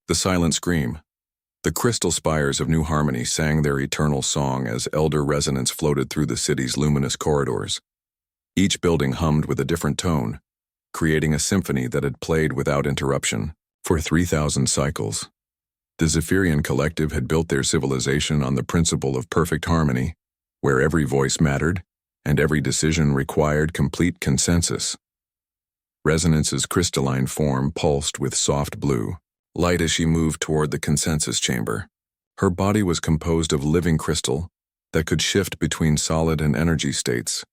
The silent scream. The crystal spires of New Harmony sang their eternal song as elder resonance floated through the city's luminous corridors. Each building hummed with a different tone, creating a symphony that had played without interruption for 3,000 cycles. The Zephyrian collective had built their civilization on the principle of perfect harmony, where every voice mattered and every decision required complete consensus. Resonance's crystalline form pulsed with soft blue light as she moved toward the consensus chamber. Her body was composed of living crystal that could shift between solid and energy states,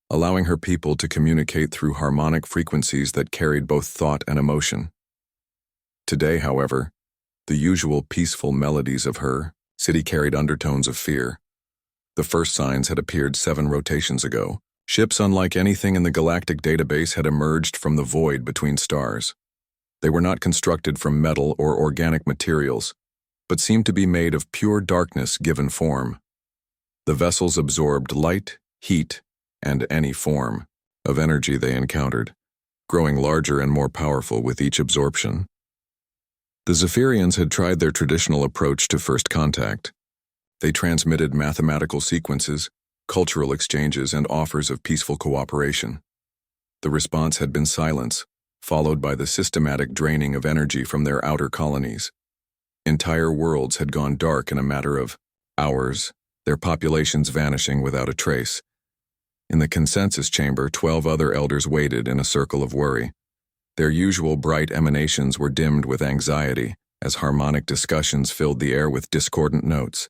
allowing her people to communicate through harmonic frequencies that carried both thought and emotion. Today, however, the usual peaceful melodies of her city carried undertones of fear. The first signs had appeared 7 rotations ago. Ships unlike anything in the Galactic database had emerged from the void between stars. They were not constructed from metal or organic materials, but seemed to be made of pure darkness given form. The vessels absorbed light, heat, and any form of energy they encountered, growing larger and more powerful with each absorption. The Zephyrians had tried their traditional approach to first contact. They transmitted mathematical sequences, cultural exchanges, and offers of peaceful cooperation. The response had been silence, followed by the systematic draining of energy from their outer colonies. Entire worlds had gone dark in a matter of hours, their populations vanishing without a trace. In the consensus chamber, 12 other elders waited in a circle of worry. Their usual bright emanations were dimmed with anxiety as harmonic discussions filled the air with discordant notes.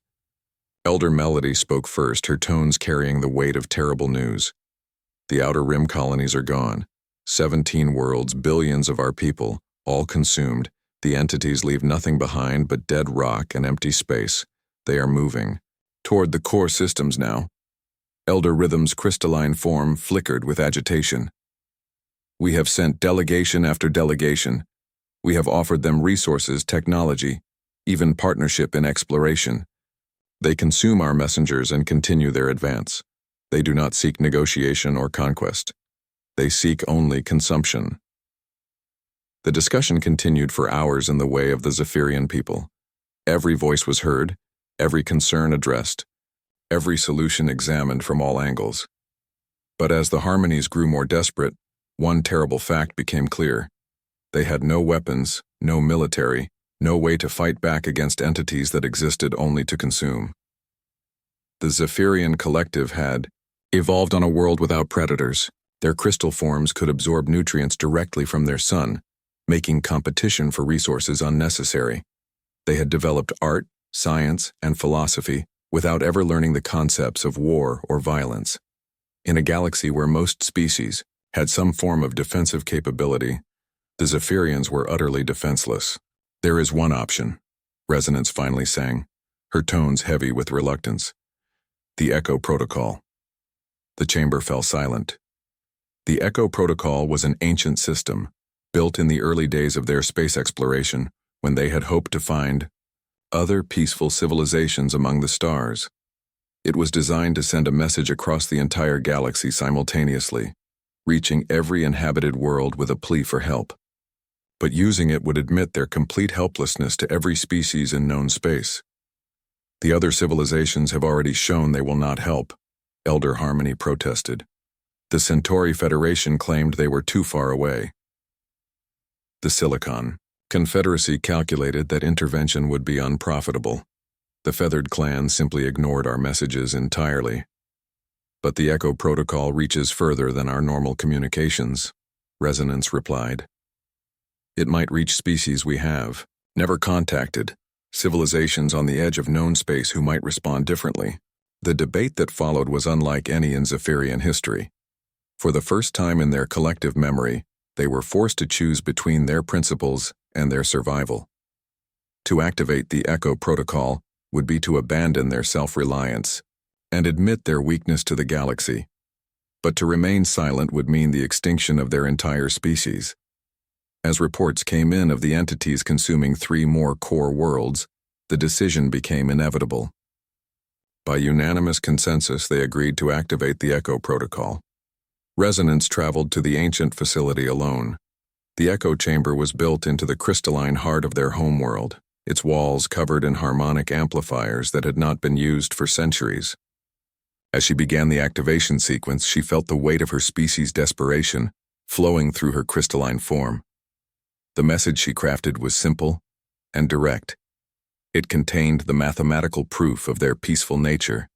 Elder Melody spoke first, her tones carrying the weight of terrible news. The outer rim colonies are gone. 17 worlds, billions of our people, all consumed. The entities leave nothing behind but dead rock and empty space. They are moving toward the core systems now. Elder Rhythm's crystalline form flickered with agitation. We have sent delegation after delegation. We have offered them resources, technology, even partnership in exploration. They consume our messengers and continue their advance. They do not seek negotiation or conquest. They seek only consumption. The discussion continued for hours in the way of the Zephyrian people. Every voice was heard, every concern addressed, every solution examined from all angles. But as the harmonies grew more desperate, one terrible fact became clear. They had no weapons, no military, no way to fight back against entities that existed only to consume. The Zephyrian collective had evolved on a world without predators. Their crystal forms could absorb nutrients directly from their sun, making competition for resources unnecessary. They had developed art, science, and philosophy without ever learning the concepts of war or violence. In a galaxy where most species had some form of defensive capability, the Zephyrians were utterly defenseless. There is one option, Resonance finally sang, her tones heavy with reluctance. The Echo Protocol. The chamber fell silent. The Echo Protocol was an ancient system, built in the early days of their space exploration, when they had hoped to find other peaceful civilizations among the stars. It was designed to send a message across the entire galaxy simultaneously, reaching every inhabited world with a plea for help. But using it would admit their complete helplessness to every species in known space. The other civilizations have already shown they will not help, Elder Harmony protested. The Centauri Federation claimed they were too far away. The Silicon Confederacy calculated that intervention would be unprofitable. The feathered clan simply ignored our messages entirely. But the Echo Protocol reaches further than our normal communications, Resonance replied. It might reach species we have never contacted, civilizations on the edge of known space who might respond differently. The debate that followed was unlike any in Zephyrian history. For the first time in their collective memory, they were forced to choose between their principles and their survival. To activate the Echo Protocol would be to abandon their self-reliance and admit their weakness to the galaxy. But to remain silent would mean the extinction of their entire species. As reports came in of the entities consuming 3 more core worlds, the decision became inevitable. By unanimous consensus, they agreed to activate the Echo Protocol. Resonance traveled to the ancient facility alone. The echo chamber was built into the crystalline heart of their homeworld, its walls covered in harmonic amplifiers that had not been used for centuries. As she began the activation sequence, she felt the weight of her species' desperation flowing through her crystalline form. The message she crafted was simple and direct. It contained the mathematical proof of their peaceful nature,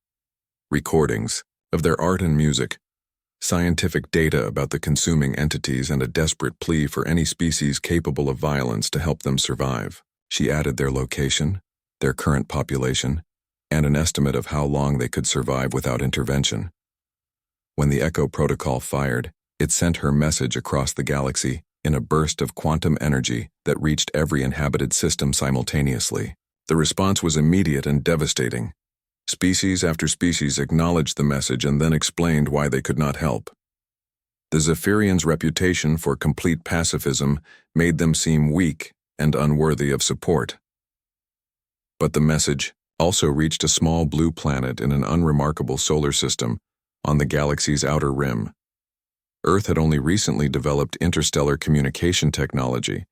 recordings of their art and music, scientific data about the consuming entities, and a desperate plea for any species capable of violence to help them survive. She added their location, their current population, and an estimate of how long they could survive without intervention. When the Echo protocol fired, it sent her message across the galaxy in a burst of quantum energy that reached every inhabited system simultaneously. The response was immediate and devastating. Species after species acknowledged the message and then explained why they could not help. The Zephyrians' reputation for complete pacifism made them seem weak and unworthy of support. But the message also reached a small blue planet in an unremarkable solar system on the galaxy's outer rim. Earth had only recently developed interstellar communication technology,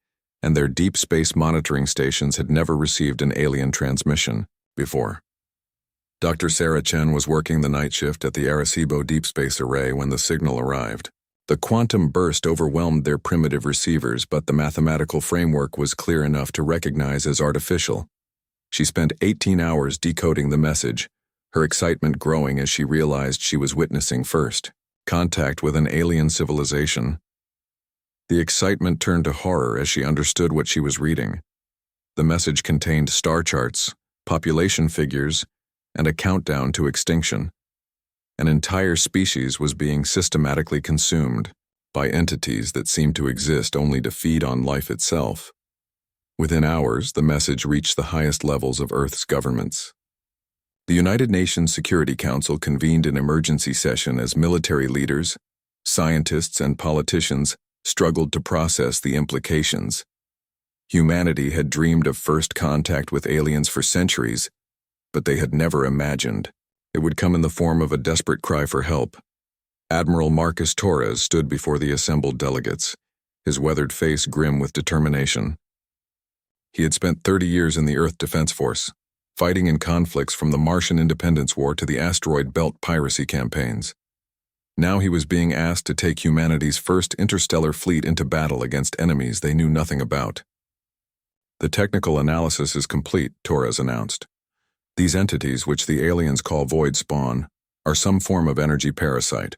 and their deep space monitoring stations had never received an alien transmission before. Dr. Sarah Chen was working the night shift at the Arecibo Deep Space Array when the signal arrived. The quantum burst overwhelmed their primitive receivers, but the mathematical framework was clear enough to recognize as artificial. She spent 18 hours decoding the message, her excitement growing as she realized she was witnessing first contact with an alien civilization. The excitement turned to horror as she understood what she was reading. The message contained star charts, population figures, and a countdown to extinction. An entire species was being systematically consumed by entities that seemed to exist only to feed on life itself. Within hours, the message reached the highest levels of Earth's governments. The United Nations Security Council convened an emergency session as military leaders, scientists, and politicians struggled to process the implications. Humanity had dreamed of first contact with aliens for centuries, but they had never imagined it would come in the form of a desperate cry for help. Admiral Marcus Torres stood before the assembled delegates, his weathered face grim with determination. He had spent 30 years in the Earth Defense Force, fighting in conflicts from the Martian Independence War to the Asteroid Belt piracy campaigns. Now he was being asked to take humanity's first interstellar fleet into battle against enemies they knew nothing about. The technical analysis is complete, Torres announced. These entities, which the aliens call void spawn, are some form of energy parasite.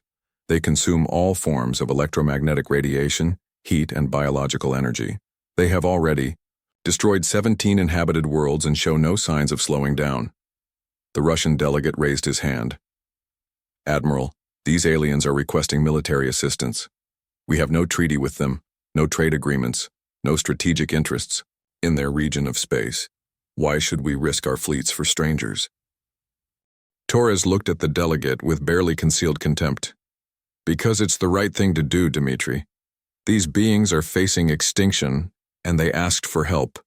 They consume all forms of electromagnetic radiation, heat, and biological energy. They have already destroyed 17 inhabited worlds and show no signs of slowing down. The Russian delegate raised his hand. Admiral, these aliens are requesting military assistance. We have no treaty with them, no trade agreements, no strategic interests in their region of space. Why should we risk our fleets for strangers? Torres looked at the delegate with barely concealed contempt. Because it's the right thing to do, Dmitri. These beings are facing extinction, and they asked for help.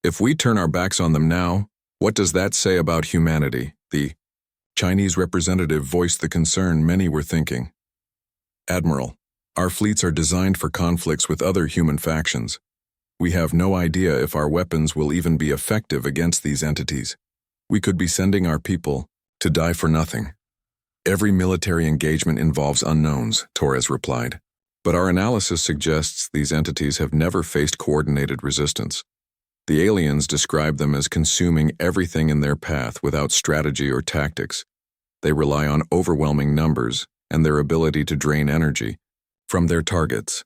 If we turn our backs on them now, what does that say about humanity? The Chinese representative voiced the concern many were thinking. Admiral, our fleets are designed for conflicts with other human factions. We have no idea if our weapons will even be effective against these entities. We could be sending our people to die for nothing. Every military engagement involves unknowns, Torres replied. But our analysis suggests these entities have never faced coordinated resistance. The aliens describe them as consuming everything in their path without strategy or tactics. They rely on overwhelming numbers and their ability to drain energy from their targets.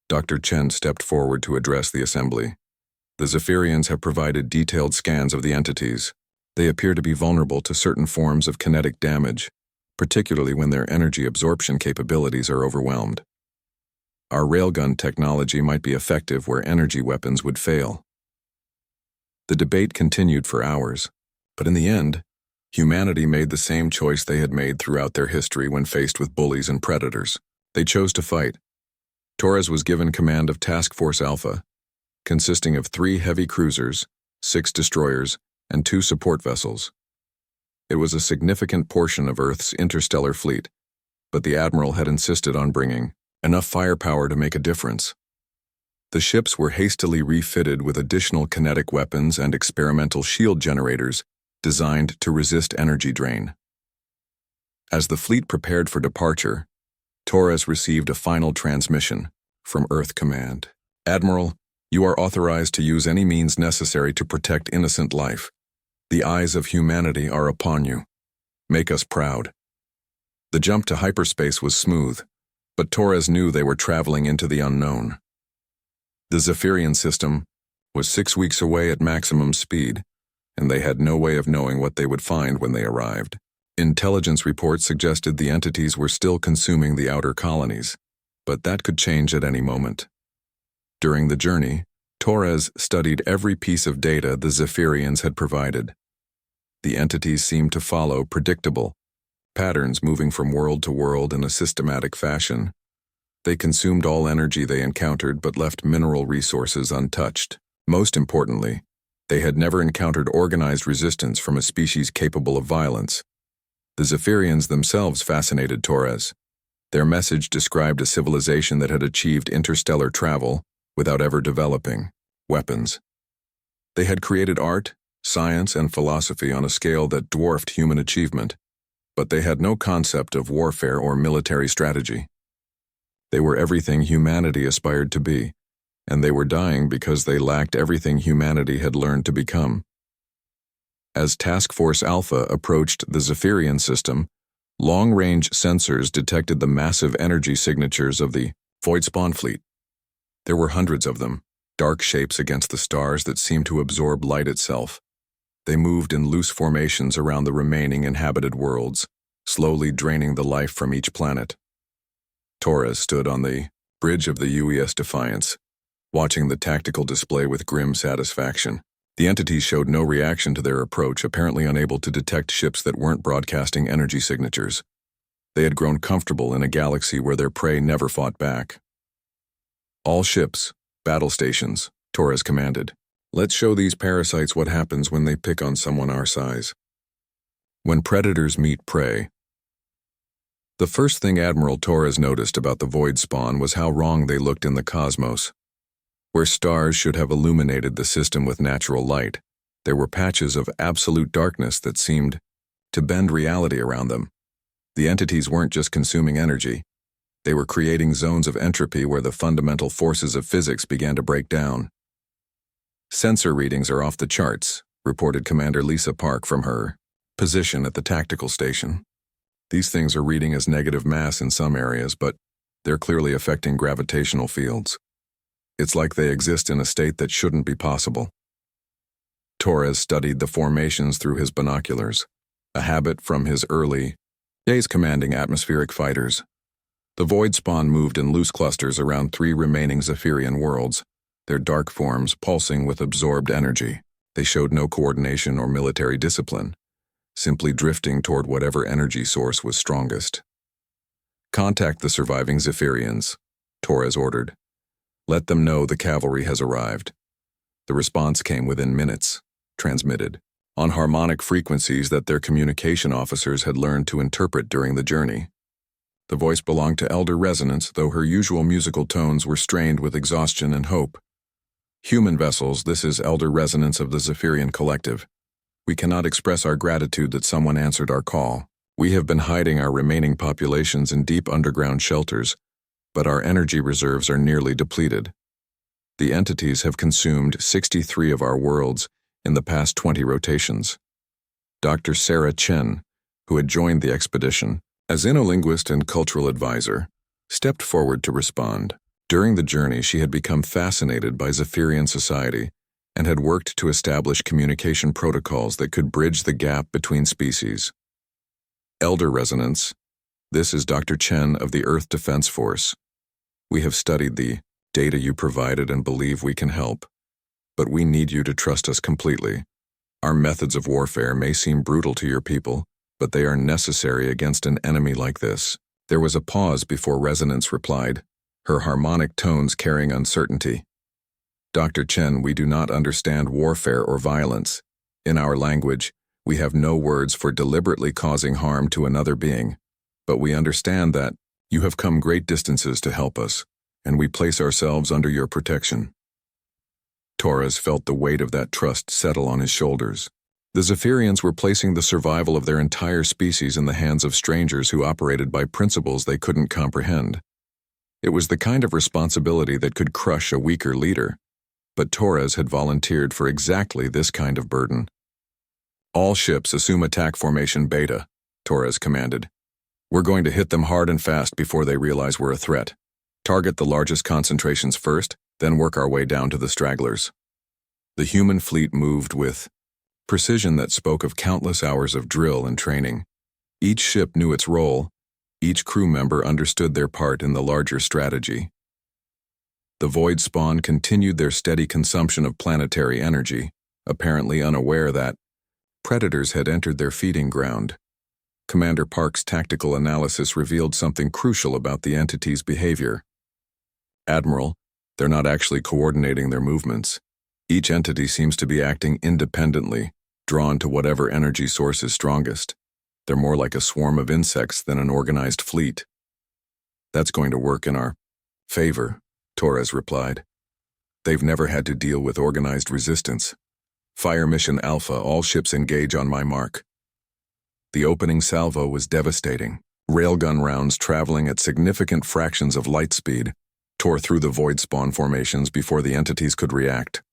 Dr. Chen stepped forward to address the assembly. The Zephyrians have provided detailed scans of the entities. They appear to be vulnerable to certain forms of kinetic damage, particularly when their energy absorption capabilities are overwhelmed. Our railgun technology might be effective where energy weapons would fail. The debate continued for hours, but in the end, humanity made the same choice they had made throughout their history when faced with bullies and predators. They chose to fight. Torres was given command of Task Force Alpha, consisting of 3 heavy cruisers, 6 destroyers, and 2 support vessels. It was a significant portion of Earth's interstellar fleet, but the Admiral had insisted on bringing enough firepower to make a difference. The ships were hastily refitted with additional kinetic weapons and experimental shield generators designed to resist energy drain. As the fleet prepared for departure, Torres received a final transmission from Earth Command. "Admiral, you are authorized to use any means necessary to protect innocent life. The eyes of humanity are upon you. Make us proud." The jump to hyperspace was smooth, but Torres knew they were traveling into the unknown. The Zephyrian system was 6 weeks away at maximum speed, and they had no way of knowing what they would find when they arrived. Intelligence reports suggested the entities were still consuming the outer colonies, but that could change at any moment. During the journey, Torres studied every piece of data the Zephyrians had provided. The entities seemed to follow predictable patterns, moving from world to world in a systematic fashion. They consumed all energy they encountered but left mineral resources untouched. Most importantly, they had never encountered organized resistance from a species capable of violence. The Zephyrians themselves fascinated Torres. Their message described a civilization that had achieved interstellar travel without ever developing weapons. They had created art, science, and philosophy on a scale that dwarfed human achievement, but they had no concept of warfare or military strategy. They were everything humanity aspired to be, and they were dying because they lacked everything humanity had learned to become. As Task Force Alpha approached the Zephyrian system, long-range sensors detected the massive energy signatures of the Void Spawn fleet. There were hundreds of them, dark shapes against the stars that seemed to absorb light itself. They moved in loose formations around the remaining inhabited worlds, slowly draining the life from each planet. Torres stood on the bridge of the UES Defiance, watching the tactical display with grim satisfaction. The entities showed no reaction to their approach, apparently unable to detect ships that weren't broadcasting energy signatures. They had grown comfortable in a galaxy where their prey never fought back. "All ships, battle stations," Torres commanded. "Let's show these parasites what happens when they pick on someone our size." When predators meet prey. The first thing Admiral Torres noticed about the Void Spawn was how wrong they looked in the cosmos. Where stars should have illuminated the system with natural light, there were patches of absolute darkness that seemed to bend reality around them. The entities weren't just consuming energy. They were creating zones of entropy where the fundamental forces of physics began to break down. "Sensor readings are off the charts," reported Commander Lisa Park from her position at the tactical station. "These things are reading as negative mass in some areas, but they're clearly affecting gravitational fields. It's like they exist in a state that shouldn't be possible." Torres studied the formations through his binoculars, a habit from his early days commanding atmospheric fighters. The Void Spawn moved in loose clusters around 3 remaining Zephyrian worlds, their dark forms pulsing with absorbed energy. They showed no coordination or military discipline, simply drifting toward whatever energy source was strongest. "Contact the surviving Zephyrians," Torres ordered. "Let them know the cavalry has arrived." The response came within minutes, transmitted on harmonic frequencies that their communication officers had learned to interpret during the journey. The voice belonged to Elder Resonance, though her usual musical tones were strained with exhaustion and hope. "Human vessels, this is Elder Resonance of the Zephyrian Collective. We cannot express our gratitude that someone answered our call. We have been hiding our remaining populations in deep underground shelters, but our energy reserves are nearly depleted. The entities have consumed 63 of our worlds in the past 20 rotations." Dr. Sarah Chen, who had joined the expedition as inolinguist and cultural advisor, stepped forward to respond. During the journey, she had become fascinated by Zephyrian society and had worked to establish communication protocols that could bridge the gap between species. "Elder Resonance, this is Dr. Chen of the Earth Defense Force. We have studied the data you provided and believe we can help, but we need you to trust us completely. Our methods of warfare may seem brutal to your people, but they are necessary against an enemy like this." There was a pause before Resonance replied, her harmonic tones carrying uncertainty. "Dr. Chen, we do not understand warfare or violence. In our language, we have no words for deliberately causing harm to another being, but we understand that you have come great distances to help us, and we place ourselves under your protection." Torres felt the weight of that trust settle on his shoulders. The Zephyrians were placing the survival of their entire species in the hands of strangers who operated by principles they couldn't comprehend. It was the kind of responsibility that could crush a weaker leader, but Torres had volunteered for exactly this kind of burden. "All ships assume attack formation Beta," Torres commanded. "We're going to hit them hard and fast before they realize we're a threat. Target the largest concentrations first, then work our way down to the stragglers." The human fleet moved with precision that spoke of countless hours of drill and training. Each ship knew its role. Each crew member understood their part in the larger strategy. The Void Spawn continued their steady consumption of planetary energy, apparently unaware that predators had entered their feeding ground. Commander Park's tactical analysis revealed something crucial about the entity's behavior. "Admiral, they're not actually coordinating their movements. Each entity seems to be acting independently, drawn to whatever energy source is strongest. They're more like a swarm of insects than an organized fleet." "That's going to work in our favor," Torres replied. "They've never had to deal with organized resistance. Fire Mission Alpha, all ships engage on my mark." The opening salvo was devastating. Railgun rounds traveling at significant fractions of light speed tore through the Void Spawn formations before the entities could react.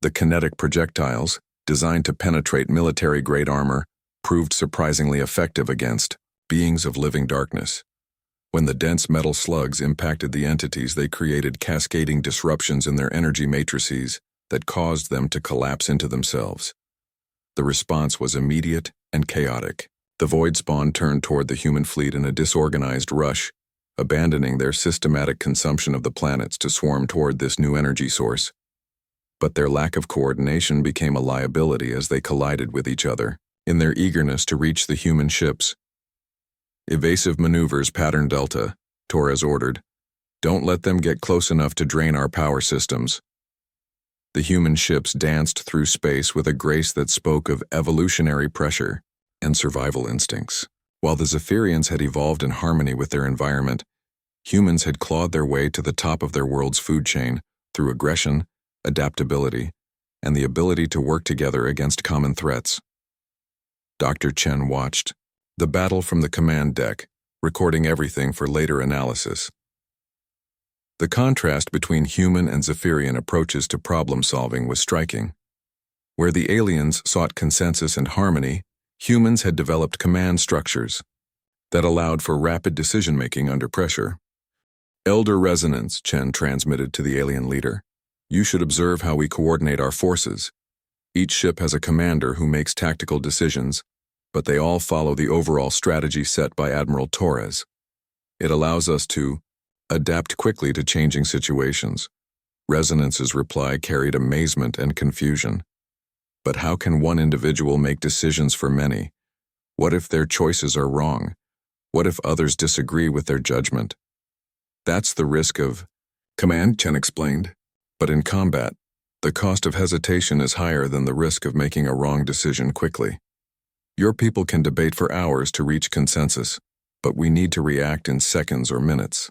The kinetic projectiles, designed to penetrate military-grade armor, proved surprisingly effective against beings of living darkness. When the dense metal slugs impacted the entities, they created cascading disruptions in their energy matrices that caused them to collapse into themselves. The response was immediate and chaotic. The Void Spawn turned toward the human fleet in a disorganized rush, abandoning their systematic consumption of the planets to swarm toward this new energy source. But their lack of coordination became a liability as they collided with each other, in their eagerness to reach the human ships. "Evasive maneuvers pattern Delta," Torres ordered. "Don't let them get close enough to drain our power systems." The human ships danced through space with a grace that spoke of evolutionary pressure and survival instincts. While the Zephyrians had evolved in harmony with their environment, humans had clawed their way to the top of their world's food chain through aggression, adaptability, and the ability to work together against common threats. Dr. Chen watched the battle from the command deck, recording everything for later analysis. The contrast between human and Zephyrian approaches to problem-solving was striking. Where the aliens sought consensus and harmony, humans had developed command structures that allowed for rapid decision-making under pressure. "Elder Resonance," Chen transmitted to the alien leader. "You should observe how we coordinate our forces. Each ship has a commander who makes tactical decisions, but they all follow the overall strategy set by Admiral Torres. It allows us to adapt quickly to changing situations." Resonance's reply carried amazement and confusion. "But how can one individual make decisions for many? What if their choices are wrong? What if others disagree with their judgment?" "That's the risk of command," Chen explained. "But in combat, the cost of hesitation is higher than the risk of making a wrong decision quickly. Your people can debate for hours to reach consensus, but we need to react in seconds or minutes."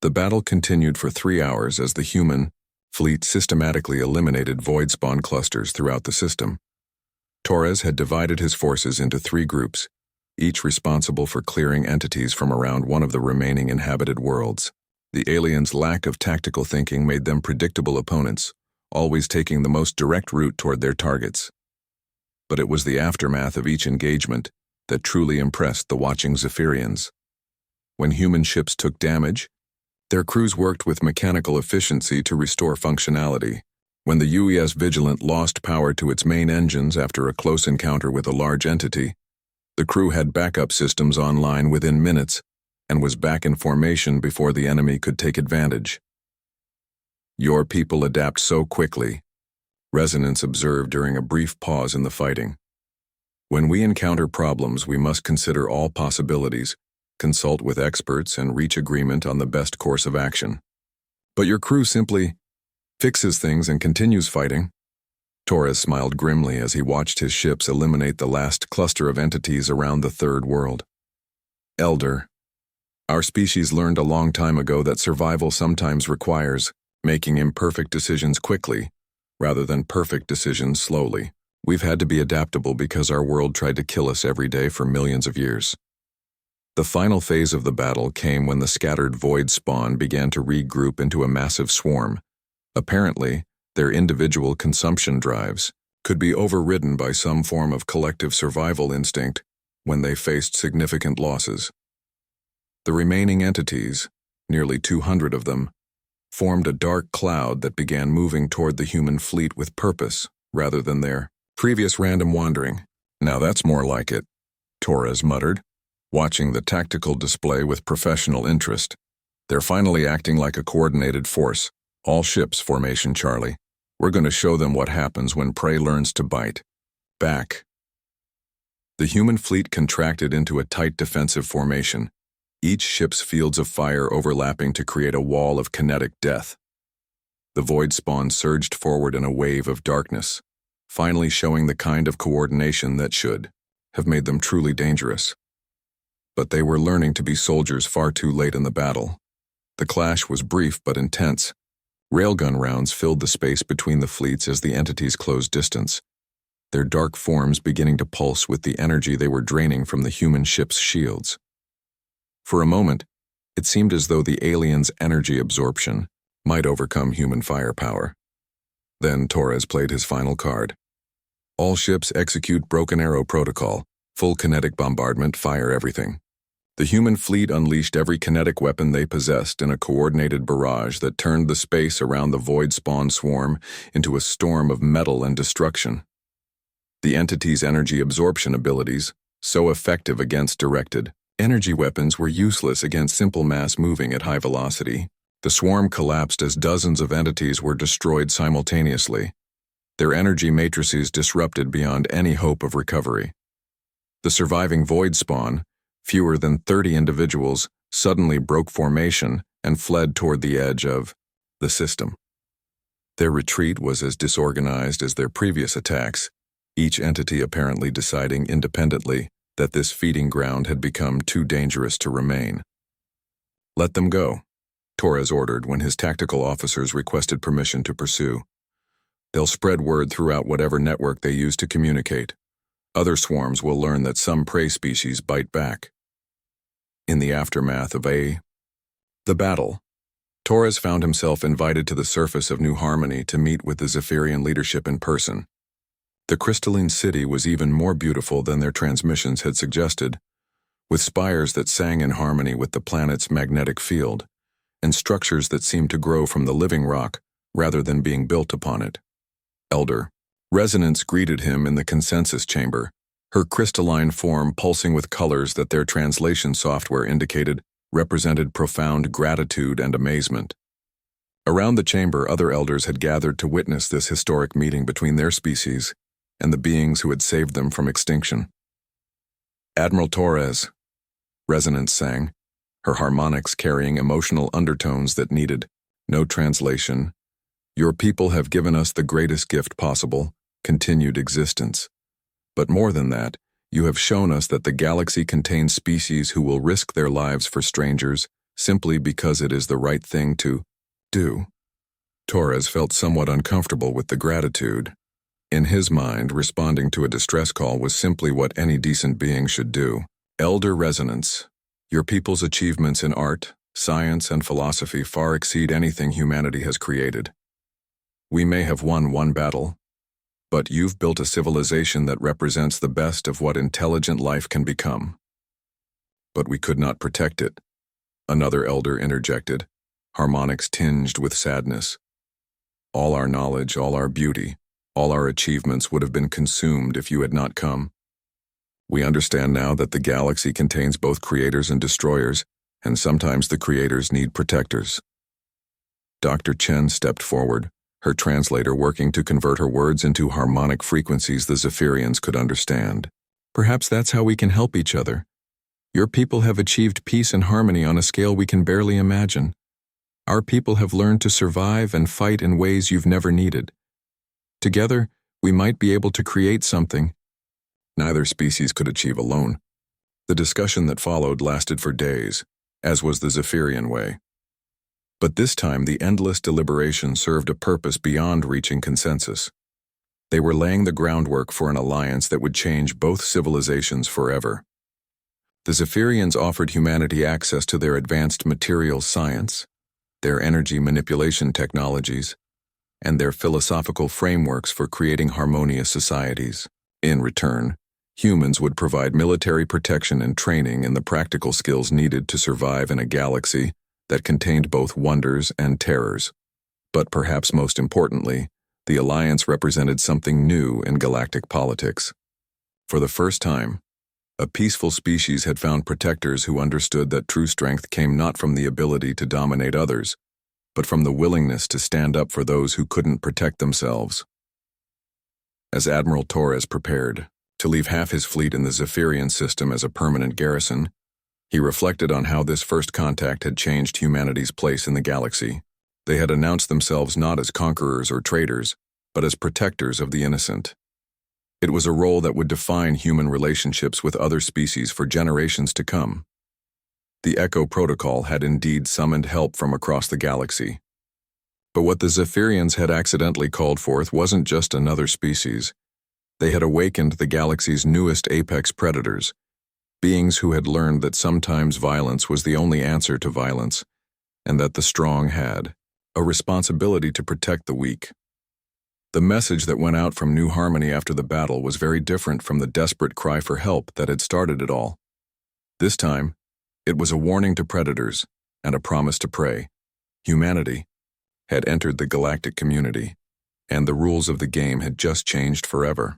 The battle continued for 3 hours as the human fleet systematically eliminated Void Spawn clusters throughout the system. Torres had divided his forces into 3 groups, each responsible for clearing entities from around one of the remaining inhabited worlds. The aliens' lack of tactical thinking made them predictable opponents, always taking the most direct route toward their targets. But it was the aftermath of each engagement that truly impressed the watching Zephyrians. When human ships took damage, their crews worked with mechanical efficiency to restore functionality. When the UES Vigilant lost power to its main engines after a close encounter with a large entity, the crew had backup systems online within minutes and was back in formation before the enemy could take advantage. "Your people adapt so quickly," Resonance observed during a brief pause in the fighting. "When we encounter problems, we must consider all possibilities, consult with experts, and reach agreement on the best course of action. But your crew simply fixes things and continues fighting." Torres smiled grimly as he watched his ships eliminate the last cluster of entities around the third world. "Elder, Our species learned a long time ago that survival sometimes requires making imperfect decisions quickly, rather than perfect decisions slowly. We've had to be adaptable because our world tried to kill us every day for millions of years. The final phase of the battle came when the scattered void spawn began to regroup into a massive swarm. Apparently, their individual consumption drives could be overridden by some form of collective survival instinct when they faced significant losses. The remaining entities, nearly 200 of them, formed a dark cloud that began moving toward the human fleet with purpose rather than their previous random wandering. "Now that's more like it," Torres muttered, watching the tactical display with professional interest. "They're finally acting like a coordinated force. All ships formation, Charlie. We're going to show them what happens when prey learns to bite. Back." The human fleet contracted into a tight defensive formation, each ship's fields of fire overlapping to create a wall of kinetic death. The void spawn surged forward in a wave of darkness, finally showing the kind of coordination that should have made them truly dangerous. But they were learning to be soldiers far too late in the battle. The clash was brief but intense. Railgun rounds filled the space between the fleets as the entities closed distance, their dark forms beginning to pulse with the energy they were draining from the human ship's shields. For a moment, it seemed as though the aliens' energy absorption might overcome human firepower. Then Torres played his final card. "All ships execute Broken Arrow Protocol. Full kinetic bombardment, fire everything." The human fleet unleashed every kinetic weapon they possessed in a coordinated barrage that turned the space around the void spawn swarm into a storm of metal and destruction. The entity's energy absorption abilities, so effective against directed energy weapons, were useless against simple mass moving at high velocity. The swarm collapsed as dozens of entities were destroyed simultaneously, their energy matrices disrupted beyond any hope of recovery. The surviving void spawn, fewer than 30 individuals, suddenly broke formation and fled toward the edge of the system. Their retreat was as disorganized as their previous attacks, each entity apparently deciding independently that this feeding ground had become too dangerous to remain. "Let them go," Torres ordered when his tactical officers requested permission to pursue. "They'll spread word throughout whatever network they use to communicate. Other swarms will learn that some prey species bite back." In the aftermath of the battle, Torres found himself invited to the surface of New Harmony to meet with the Zephyrian leadership in person. The crystalline city was even more beautiful than their transmissions had suggested, with spires that sang in harmony with the planet's magnetic field, and structures that seemed to grow from the living rock rather than being built upon it. Elder Resonance greeted him in the consensus chamber, her crystalline form pulsing with colors that their translation software indicated represented profound gratitude and amazement. Around the chamber, other elders had gathered to witness this historic meeting between their species and the beings who had saved them from extinction. "Admiral Torres," Resonance sang, her harmonics carrying emotional undertones that needed no translation. "Your people have given us the greatest gift possible, continued existence. But more than that, you have shown us that the galaxy contains species who will risk their lives for strangers simply because it is the right thing to do." Torres felt somewhat uncomfortable with the gratitude. In his mind, responding to a distress call was simply what any decent being should do. "Elder Resonance, your people's achievements in art, science, and philosophy far exceed anything humanity has created. We may have won one battle, but you've built a civilization that represents the best of what intelligent life can become." "But we could not protect it," another elder interjected, harmonics tinged with sadness. "All our knowledge, all our beauty, all our achievements would have been consumed if you had not come. We understand now that the galaxy contains both creators and destroyers, and sometimes the creators need protectors." Dr. Chen stepped forward, her translator working to convert her words into harmonic frequencies the Zephyrians could understand. "Perhaps that's how we can help each other. Your people have achieved peace and harmony on a scale we can barely imagine. Our people have learned to survive and fight in ways you've never needed. Together, we might be able to create something neither species could achieve alone." The discussion that followed lasted for days, as was the Zephyrian way. But this time the endless deliberation served a purpose beyond reaching consensus. They were laying the groundwork for an alliance that would change both civilizations forever. The Zephyrians offered humanity access to their advanced materials science, their energy manipulation technologies, and their philosophical frameworks for creating harmonious societies. In return, humans would provide military protection and training in the practical skills needed to survive in a galaxy that contained both wonders and terrors. But perhaps most importantly, the alliance represented something new in galactic politics. For the first time, a peaceful species had found protectors who understood that true strength came not from the ability to dominate others, but from the willingness to stand up for those who couldn't protect themselves. As Admiral Torres prepared to leave half his fleet in the Zephyrian system as a permanent garrison, he reflected on how this first contact had changed humanity's place in the galaxy. They had announced themselves not as conquerors or traitors, but as protectors of the innocent. It was a role that would define human relationships with other species for generations to come. The Echo Protocol had indeed summoned help from across the galaxy. But what the Zephyrians had accidentally called forth wasn't just another species. They had awakened the galaxy's newest apex predators, beings who had learned that sometimes violence was the only answer to violence, and that the strong had a responsibility to protect the weak. The message that went out from New Harmony after the battle was very different from the desperate cry for help that had started it all. This time, it was a warning to predators and a promise to prey. Humanity had entered the galactic community, and the rules of the game had just changed forever.